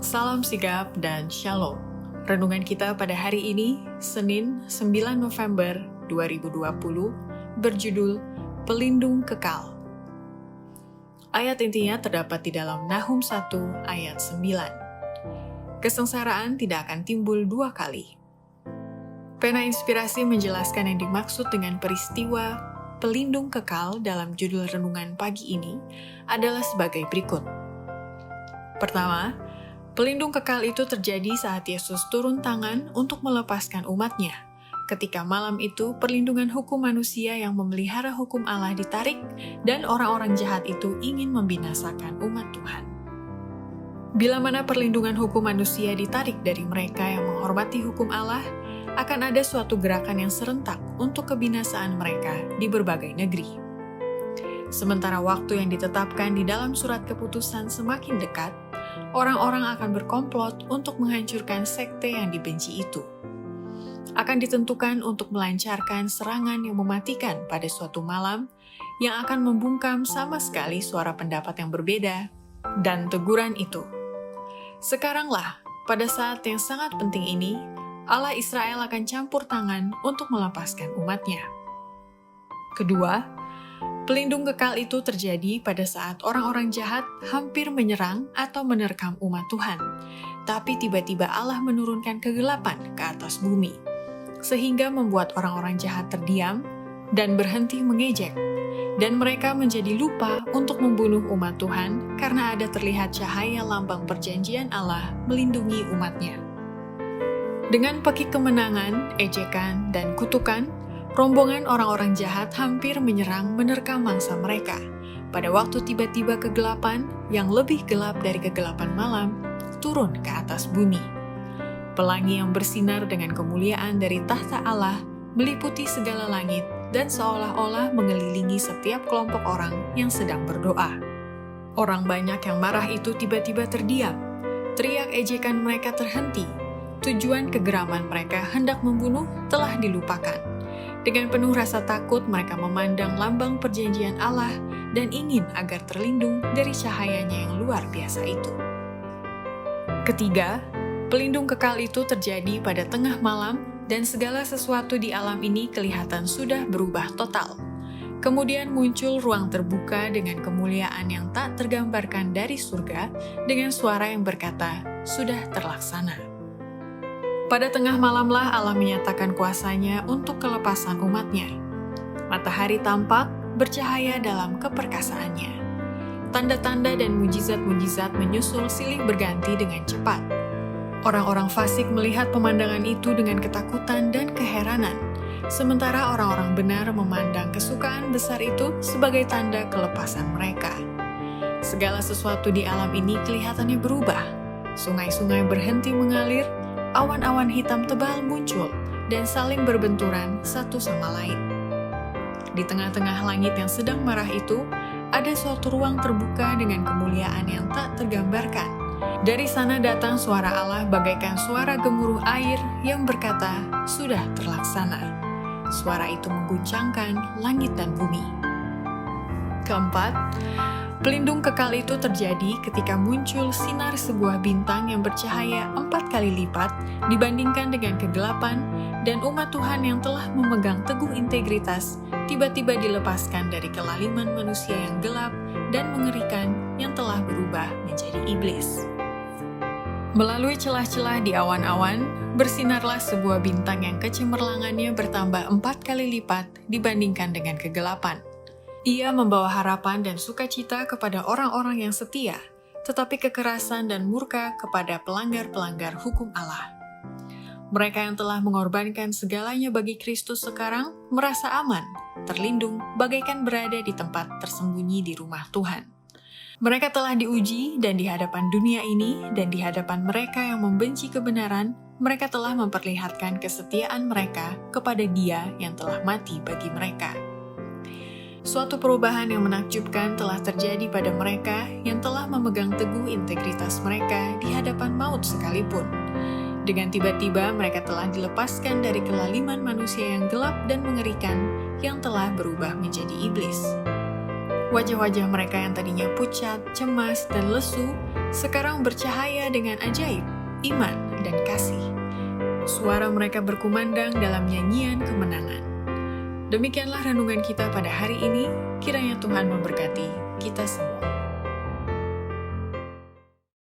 Salam sigap dan shalom. Renungan kita pada hari ini, Senin 9 November 2020, berjudul Pelindung Kekal. Ayat intinya terdapat di dalam Nahum 1 ayat 9. Kesengsaraan tidak akan timbul dua kali. Pena Inspirasi menjelaskan yang dimaksud dengan peristiwa pelindung kekal dalam judul renungan pagi ini adalah sebagai berikut. Pertama, pelindung kekal itu terjadi saat Yesus turun tangan untuk melepaskan umatnya. Ketika malam itu, perlindungan hukum manusia yang memelihara hukum Allah ditarik dan orang-orang jahat itu ingin membinasakan umat Tuhan. Bila mana perlindungan hukum manusia ditarik dari mereka yang menghormati hukum Allah, akan ada suatu gerakan yang serentak untuk kebinasaan mereka di berbagai negeri. Sementara waktu yang ditetapkan di dalam surat keputusan semakin dekat, orang-orang akan berkomplot untuk menghancurkan sekte yang dibenci itu. Akan ditentukan untuk melancarkan serangan yang mematikan pada suatu malam yang akan membungkam sama sekali suara pendapat yang berbeda dan teguran itu. Sekaranglah, pada saat yang sangat penting ini, Allah Israel akan campur tangan untuk melepaskan umatnya. Kedua, pelindung kekal itu terjadi pada saat orang-orang jahat hampir menyerang atau menerkam umat Tuhan, tapi tiba-tiba Allah menurunkan kegelapan ke atas bumi, sehingga membuat orang-orang jahat terdiam dan berhenti mengejek, dan mereka menjadi lupa untuk membunuh umat Tuhan karena ada terlihat cahaya lambang perjanjian Allah melindungi umatnya. Dengan pekik kemenangan, ejekan, dan kutukan, rombongan orang-orang jahat hampir menerkam mangsa mereka. Pada waktu tiba-tiba kegelapan yang lebih gelap dari kegelapan malam turun ke atas bumi. Pelangi yang bersinar dengan kemuliaan dari tahta Allah meliputi segala langit dan seolah-olah mengelilingi setiap kelompok orang yang sedang berdoa. Orang banyak yang marah itu tiba-tiba terdiam. Teriak ejekan mereka terhenti. Tujuan kegeraman mereka hendak membunuh telah dilupakan. Dengan penuh rasa takut mereka memandang lambang perjanjian Allah dan ingin agar terlindung dari cahayanya yang luar biasa itu. Ketiga, pelindung kekal itu terjadi pada tengah malam dan segala sesuatu di alam ini kelihatan sudah berubah total. Kemudian muncul ruang terbuka dengan kemuliaan yang tak tergambarkan dari surga dengan suara yang berkata, "Sudah terlaksana." Pada tengah malamlah Allah menyatakan kuasanya untuk kelepasan umatnya. Matahari tampak bercahaya dalam keperkasaannya. Tanda-tanda dan mujizat-mujizat menyusul silih berganti dengan cepat. Orang-orang fasik melihat pemandangan itu dengan ketakutan dan keheranan, sementara orang-orang benar memandang kesukaan besar itu sebagai tanda kelepasan mereka. Segala sesuatu di alam ini kelihatannya berubah. Sungai-sungai berhenti mengalir, awan-awan hitam tebal muncul dan saling berbenturan satu sama lain. Di tengah-tengah langit yang sedang marah itu, ada suatu ruang terbuka dengan kemuliaan yang tak tergambarkan. Dari sana datang suara Allah bagaikan suara gemuruh air yang berkata, "Sudah terlaksana." Suara itu mengguncangkan langit dan bumi. Keempat, pelindung kekal itu terjadi ketika muncul sinar sebuah bintang yang bercahaya 4 kali lipat dibandingkan dengan kegelapan, dan umat Tuhan yang telah memegang teguh integritas tiba-tiba dilepaskan dari kelaliman manusia yang gelap dan mengerikan yang telah berubah menjadi iblis. Melalui celah-celah di awan-awan, bersinarlah sebuah bintang yang kecemerlangannya bertambah 4 kali lipat dibandingkan dengan kegelapan. Ia membawa harapan dan sukacita kepada orang-orang yang setia, tetapi kekerasan dan murka kepada pelanggar-pelanggar hukum Allah. Mereka yang telah mengorbankan segalanya bagi Kristus sekarang merasa aman, terlindung, bagaikan berada di tempat tersembunyi di rumah Tuhan. Mereka telah diuji dan di hadapan dunia ini dan di hadapan mereka yang membenci kebenaran, mereka telah memperlihatkan kesetiaan mereka kepada Dia yang telah mati bagi mereka. Suatu perubahan yang menakjubkan telah terjadi pada mereka yang telah memegang teguh integritas mereka di hadapan maut sekalipun. Dengan tiba-tiba mereka telah dilepaskan dari kelaliman manusia yang gelap dan mengerikan yang telah berubah menjadi iblis. Wajah-wajah mereka yang tadinya pucat, cemas, dan lesu, sekarang bercahaya dengan ajaib, iman, dan kasih. Suara mereka berkumandang dalam nyanyian kemenangan. Demikianlah renungan kita pada hari ini, kiranya Tuhan memberkati kita semua.